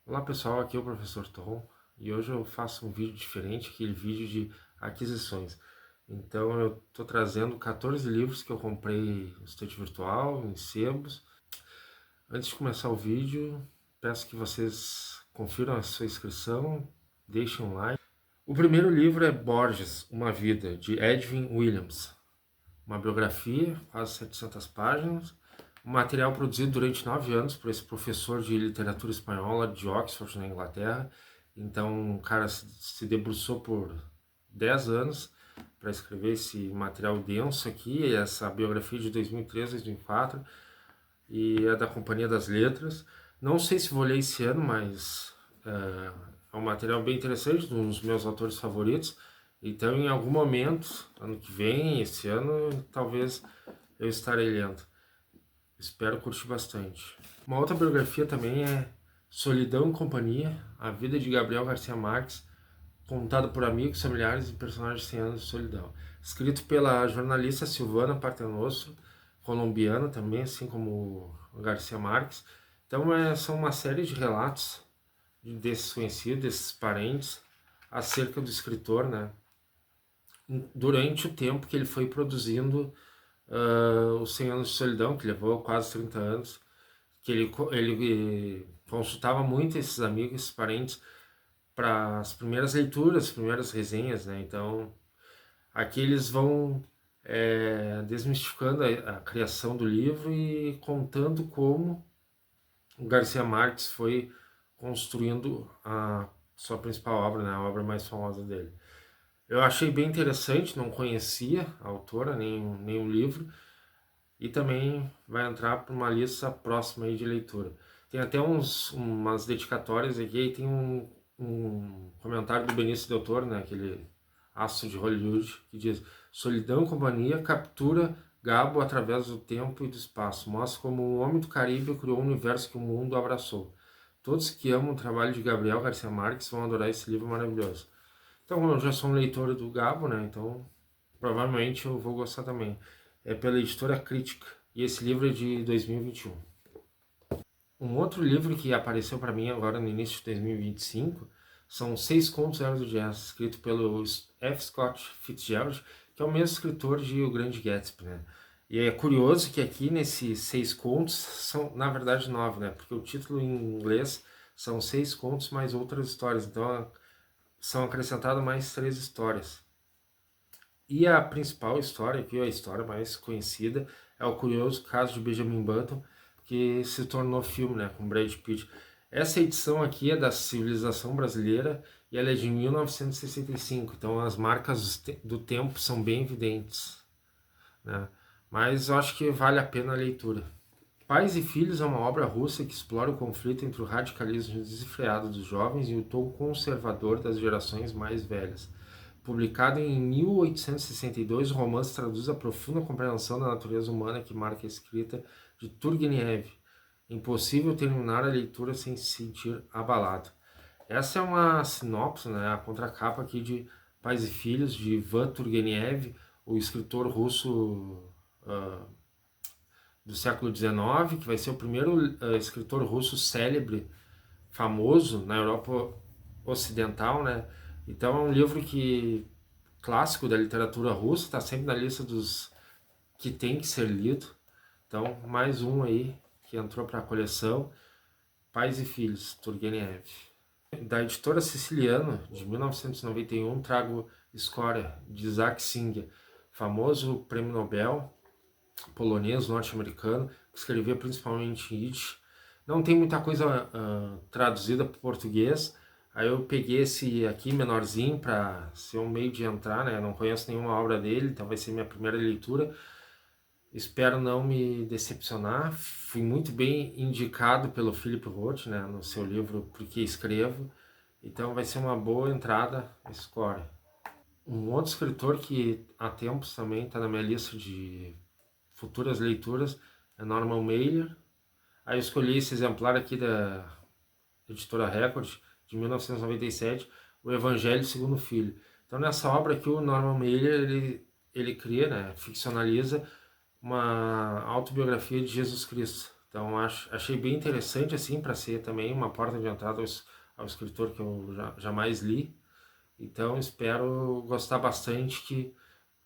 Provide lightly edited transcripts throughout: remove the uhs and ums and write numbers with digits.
Olá pessoal, aqui é o professor Tom e hoje eu faço um vídeo diferente, aquele vídeo de aquisições. Então eu estou trazendo 14 livros que eu comprei no estante virtual, em sebos. Antes de começar o vídeo, peço que vocês confiram a sua inscrição, deixem um like. O primeiro livro é Borges, Uma Vida, de Edwin Williams. Uma biografia, quase 700 páginas. Um material produzido durante 9 anos por esse professor de literatura espanhola de Oxford, na Inglaterra. Então, o cara se debruçou por 10 anos para escrever esse material denso aqui, essa biografia de 2003, 2004, e é da Companhia das Letras. Não sei se vou ler esse ano, mas é um material bem interessante, um dos meus autores favoritos. Então, em algum momento, ano que vem, esse ano, talvez eu estarei lendo. Espero curtir bastante. Uma outra biografia também é Solidão e Companhia, a vida de Gabriel Garcia Marques, contada por amigos, familiares e personagens de 100 anos de solidão. Escrito pela jornalista Silvana Partenoso, colombiana também, assim como Garcia Marques. Então são uma série de relatos desses conhecidos, desses parentes, acerca do escritor, né? Durante o tempo que ele foi produzindo os 100 anos de solidão, que levou quase 30 anos, que ele consultava muito esses amigos, esses parentes, para as primeiras leituras, as primeiras resenhas, né? Então, aqui eles vão desmistificando a criação do livro e contando como o Garcia Marques foi construindo a sua principal obra, né? A obra mais famosa dele. Eu achei bem interessante, não conhecia a autora, nem o livro, e também vai entrar para uma lista próxima aí de leitura. Tem até umas dedicatórias aqui, e tem um comentário do Benício Del Toro, né, aquele astro de Hollywood, que diz: Solidão e Companhia captura Gabo através do tempo e do espaço, mostra como o homem do Caribe criou um universo que o mundo abraçou. Todos que amam o trabalho de Gabriel Garcia Marques vão adorar esse livro maravilhoso. Então, eu já sou um leitor do Gabo, né? Então, provavelmente eu vou gostar também. É pela editora Crítica. E esse livro é de 2021. Um outro livro que apareceu para mim agora no início de 2025 são Seis Contos Eras do Jazz, escrito pelo F. Scott Fitzgerald, que é o mesmo escritor de O Grande Gatsby, né? E é curioso que aqui nesses 6 contos são, na verdade, 9, né? Porque o título em inglês são 6 contos mais outras histórias. Então, são acrescentadas mais 3 histórias. E a principal história, que é a história mais conhecida, é o curioso caso de Benjamin Button, que se tornou filme, né, com Brad Pitt. Essa edição aqui é da Civilização Brasileira e ela é de 1965, então as marcas do tempo são bem evidentes, né? Mas eu acho que vale a pena a leitura. Pais e Filhos é uma obra russa que explora o conflito entre o radicalismo desenfreado dos jovens e o tom conservador das gerações mais velhas. Publicado em 1862, o romance traduz a profunda compreensão da natureza humana que marca a escrita de Turgenev. Impossível terminar a leitura sem se sentir abalado. Essa é uma sinopse, né, a contracapa aqui de Pais e Filhos, de Ivan Turgenev, o escritor russo do século XIX, que vai ser o primeiro escritor russo célebre, famoso na Europa Ocidental, né? Então é um livro que clássico da literatura russa, está sempre na lista dos que tem que ser lido. Então, mais um aí que entrou para a coleção, Pais e Filhos, Turgenev. Da editora Siciliana, de 1991, trago Escória, de Isaac Singer, famoso prêmio Nobel, polonês, norte-americano, que escrevia principalmente em Yiddish. Não tem muita coisa traduzida para o português. Aí eu peguei esse aqui menorzinho para ser um meio de entrar, né? Eu não conheço nenhuma obra dele, então vai ser minha primeira leitura. Espero não me decepcionar. Fui muito bem indicado pelo Philip Roth, né, no seu livro Porque Escrevo. Então vai ser uma boa entrada, Score. Um outro escritor que há tempos também está na minha lista de futuras leituras é Norman Mailer. Aí eu escolhi esse exemplar aqui da editora Record, de 1997, O Evangelho segundo o Filho. Então nessa obra aqui o Norman Mailer ele cria, né, ficcionaliza uma autobiografia de Jesus Cristo. Então achei bem interessante assim para ser também uma porta de entrada ao escritor que eu jamais li. Então espero gostar bastante que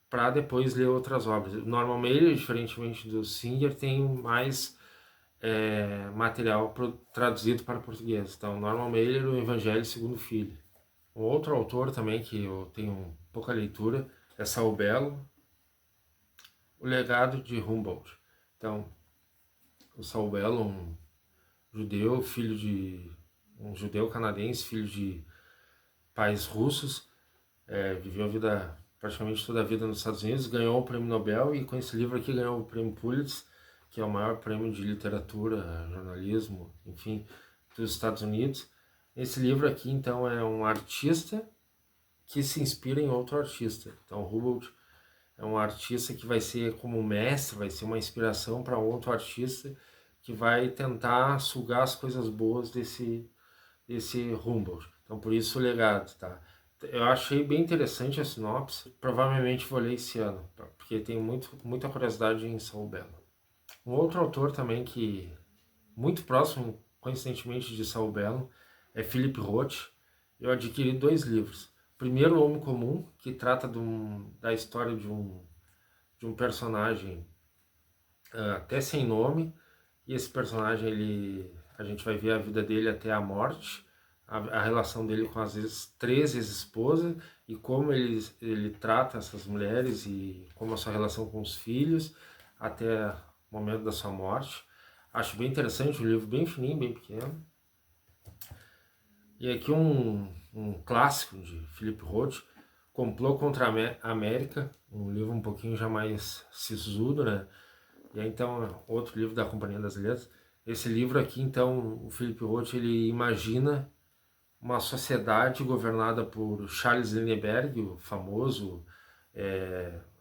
para depois ler outras obras. Normalmente, diferentemente do Singer, tem mais material traduzido para português. Então, Norman Mailer, o Evangelho segundo o Filho. Um outro autor também que eu tenho pouca leitura é Saul Bellow, O Legado de Humboldt. Então, o Saul Bellow, um judeu canadense, filho de pais russos, viveu a vida praticamente toda a vida nos Estados Unidos, ganhou o prêmio Nobel e com esse livro aqui ganhou o prêmio Pulitzer, que é o maior prêmio de literatura, jornalismo, enfim, dos Estados Unidos. Esse livro aqui, então, é um artista que se inspira em outro artista. Então, Humboldt é um artista que vai ser como mestre, vai ser uma inspiração para outro artista que vai tentar sugar as coisas boas desse Humboldt. Então, por isso o legado, tá? Eu achei bem interessante a sinopse, provavelmente vou ler esse ano, porque tenho muita curiosidade em Saul Bellow. Um outro autor também que, muito próximo, coincidentemente, de Saul Bellow, é Philip Roth. Eu adquiri 2 livros. Primeiro, O Homem Comum, que trata da história de um personagem até sem nome, e esse personagem, a gente vai ver a vida dele até a morte, a relação dele com as 3 ex-esposas e como ele trata essas mulheres e como a sua relação com os filhos até o momento da sua morte. Acho bem interessante, um livro bem fininho, bem pequeno. E aqui um clássico de Philip Roth, Complô contra a América, um livro um pouquinho já mais sisudo, né? E aí, então, outro livro da Companhia das Letras. Esse livro aqui, então, o Philip Roth, ele imagina uma sociedade governada por Charles Lindbergh, o famoso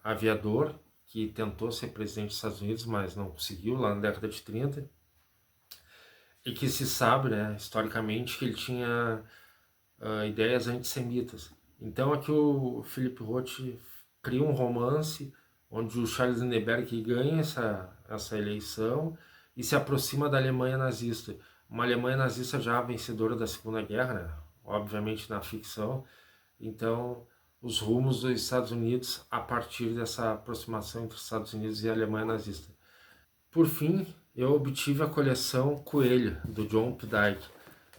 aviador, que tentou ser presidente dos Estados Unidos, mas não conseguiu, lá na década de 30. E que se sabe, né, historicamente, que ele tinha ideias antissemitas. Então aqui o Philip Roth cria um romance onde o Charles Lindbergh ganha essa eleição e se aproxima da Alemanha nazista. Uma Alemanha nazista já vencedora da Segunda Guerra, né? Obviamente na ficção. Então, os rumos dos Estados Unidos a partir dessa aproximação entre os Estados Unidos e a Alemanha nazista. Por fim, eu obtive a coleção Coelho, do John Updike.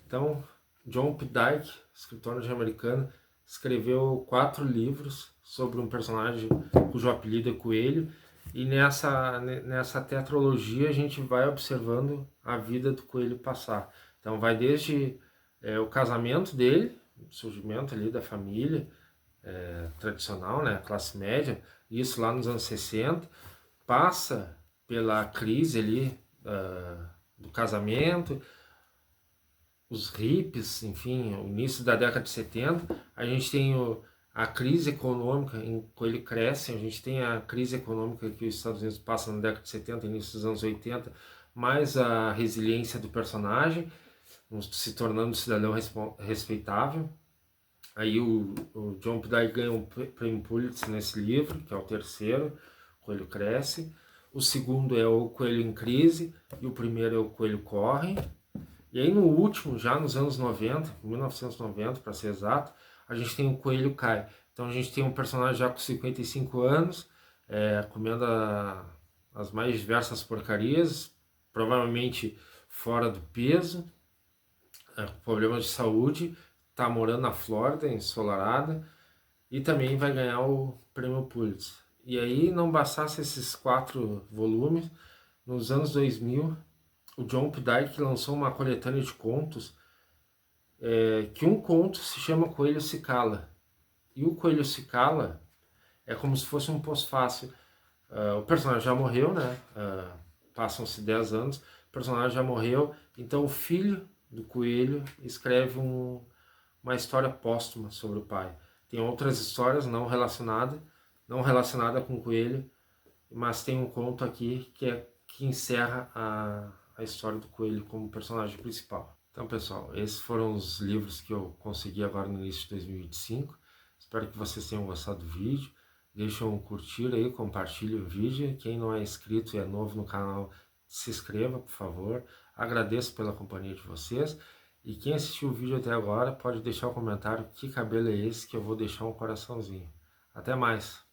Então, John Updike, escritor norte-americano, escreveu 4 livros sobre um personagem cujo apelido é Coelho, e nessa tetralogia a gente vai observando a vida do Coelho passar. Então vai desde o casamento dele, o surgimento ali da família tradicional, né, classe média, isso lá nos anos 60, passa pela crise ali do casamento, os hippies, enfim, o início da década de 70, a gente tem a crise econômica em que ele cresce, a gente tem a crise econômica que os Estados Unidos passam na década de 70, início dos anos 80, mais a resiliência do personagem, se tornando um cidadão respeitável. Aí o John Updike ganha um prêmio Pulitzer nesse livro, que é o terceiro, o Coelho Cresce. O segundo é o Coelho em Crise e o primeiro é o Coelho Corre. E aí no último, já nos anos 90, 1990 para ser exato, a gente tem o Coelho Cai. Então a gente tem um personagem já com 55 anos, comendo as mais diversas porcarias, provavelmente fora do peso, com problemas de saúde, está morando na Flórida, ensolarada, e também vai ganhar o prêmio Pulitzer. E aí não bastasse esses 4 volumes, nos anos 2000, o John Updike lançou uma coletânea de contos, que um conto se chama Coelho se Cala. E o Coelho se Cala é como se fosse um pós-fácil. O personagem já morreu, né? Passam-se 10 anos, o personagem já morreu, então o filho do Coelho escreve uma história póstuma sobre o pai. Tem outras histórias não relacionadas com o Coelho, mas tem um conto aqui que encerra a história do Coelho como personagem principal. Então, pessoal, esses foram os livros que eu consegui agora no início de 2025. Espero que vocês tenham gostado do vídeo. Deixem um curtir aí, compartilhe o vídeo. Quem não é inscrito e é novo no canal, se inscreva, por favor. Agradeço pela companhia de vocês. E quem assistiu o vídeo até agora pode deixar um comentário que cabelo é esse, que eu vou deixar um coraçãozinho. Até mais!